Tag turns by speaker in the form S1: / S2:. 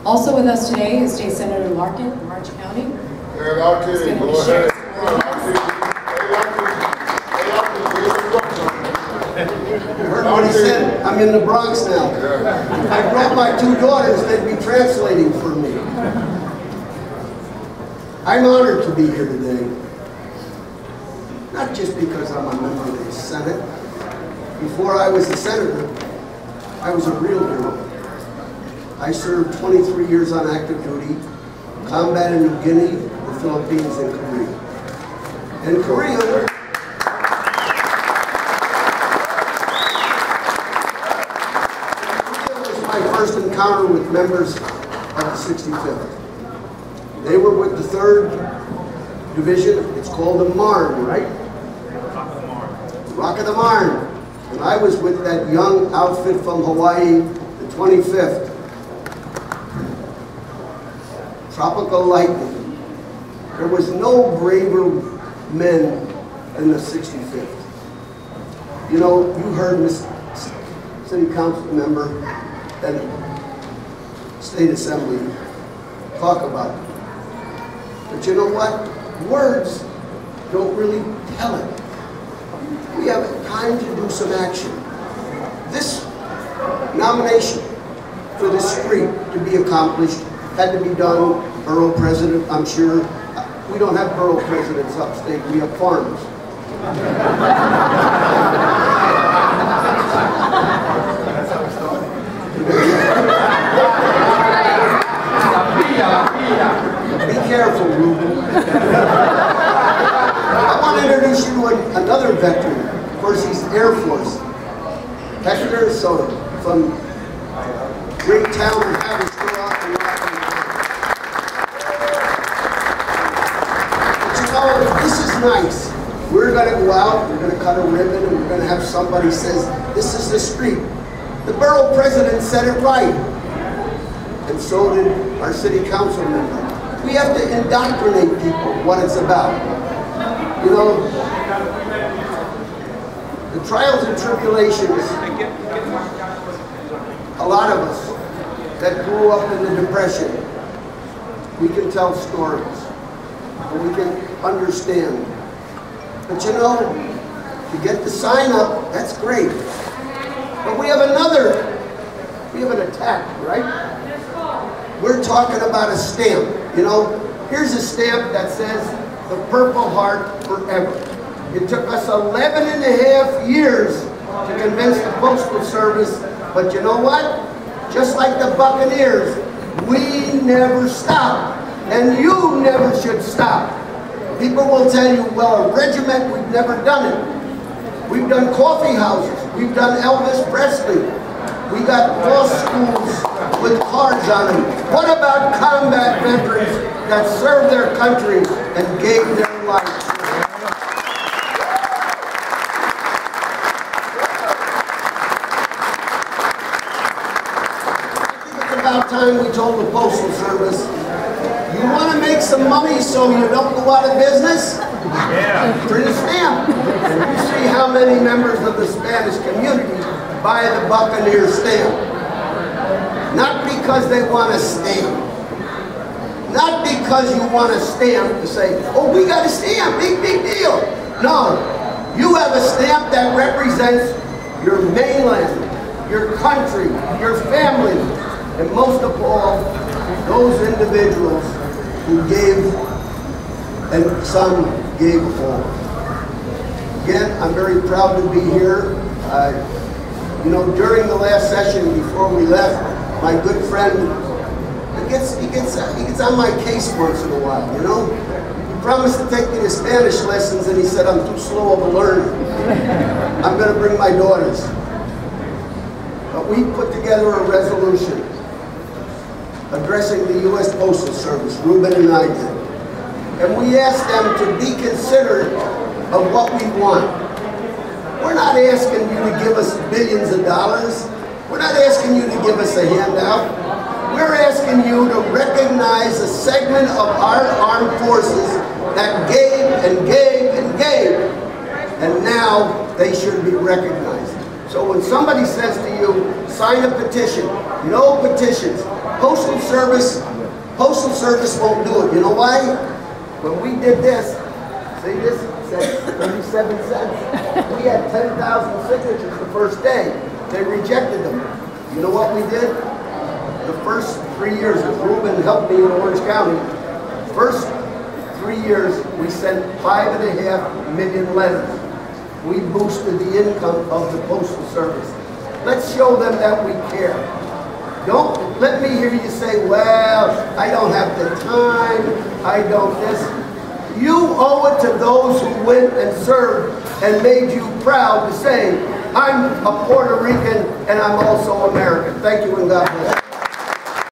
S1: Also with us today is State Senator Larkin from Orange County.
S2: Hey, Larkin, go ahead.
S3: You heard what he said. I'm in the Bronx now. If I brought my two daughters, they'd be translating for me. I'm honored to be here today. Not just because I'm a member of the Senate. Before I was a senator, I was a real hero. I served 23 years on active duty, combat in New Guinea, the Philippines, and Korea. In Korea, first encounter with members of the 65th. They were with the 3rd Division. It's called the Marne, right? Rock of the Marne. And I was with that young outfit from Hawaii, the 25th. Tropical lightning. There was no braver men than the 65th. You know, you heard Miss City Council member and State Assembly talk about it. But you know what? Words don't really tell it. We have time to do some action. This nomination for the street to be accomplished had to be done. Borough president, I'm sure. We don't have borough presidents upstate, we have farmers. Be careful, Ruben. I want to introduce you to another veteran. Of course, he's Air Force. Hector Soto from great town in Haverstraw and Larkin. But you know, this is nice. We're going to go out, we're going to cut a ribbon, and we're going to have somebody says, this is the street. The borough president said it right. And so did our city council member. We have to indoctrinate people what it's about. You know, the trials and tribulations, a lot of us that grew up in the Depression, we can tell stories, and we can understand. But you know, to get the sign up, that's great. But we have an attack, right? We're talking about a stamp. You know, here's a stamp that says the Purple Heart forever. It took us 11.5 years to convince the Postal Service, but you know what? Just like the Buccaneers, we never stop, and you never should stop. People will tell you, well, a regiment, we've never done it. We've done coffee houses. We've done Elvis Presley. We got law schools with cards on them. What about combat veterans that served their country and gave their life? I think it's about time we told the Postal Service, you want to make some money so you don't go out of business? Yeah. Print a stamp. And you see how many members of the Spanish community buy the Buccaneer stamp. Not because they want a stamp. Not because you want a stamp to say, oh, we got a stamp, big deal. No, you have a stamp that represents your mainland, your country, your family, and most of all, those individuals who gave and some gave all. Again, I'm very proud to be here. You know, during the last session before we left, my good friend, he gets on my case once in a while, you know? He promised to take me to Spanish lessons and he said I'm too slow of a learner. I'm going to bring my daughters. But we put together a resolution addressing the U.S. Postal Service, Ruben and I did. And we asked them to be considerate of what we want. We're not asking you to give us billions of dollars. We're not asking you to give us a handout. We're asking you to recognize a segment of our armed forces that gave and gave and gave, and now they should be recognized. So when somebody says to you, sign a petition, no petitions. Postal Postal Service won't do it. You know why? When we did this, see this? It said 37 cents. We had 10,000 signatures the first day. They rejected them. You know what we did? The first 3 years that Ruben helped me in Orange County, first 3 years we sent 5.5 million letters. We boosted the income of the Postal Service. Let's show them that we care. Don't let me hear you say, well, I don't have the time, I don't this. You owe it to those who went and served and made you proud to say, I'm a Puerto Rican and I'm also American. Thank you and God bless.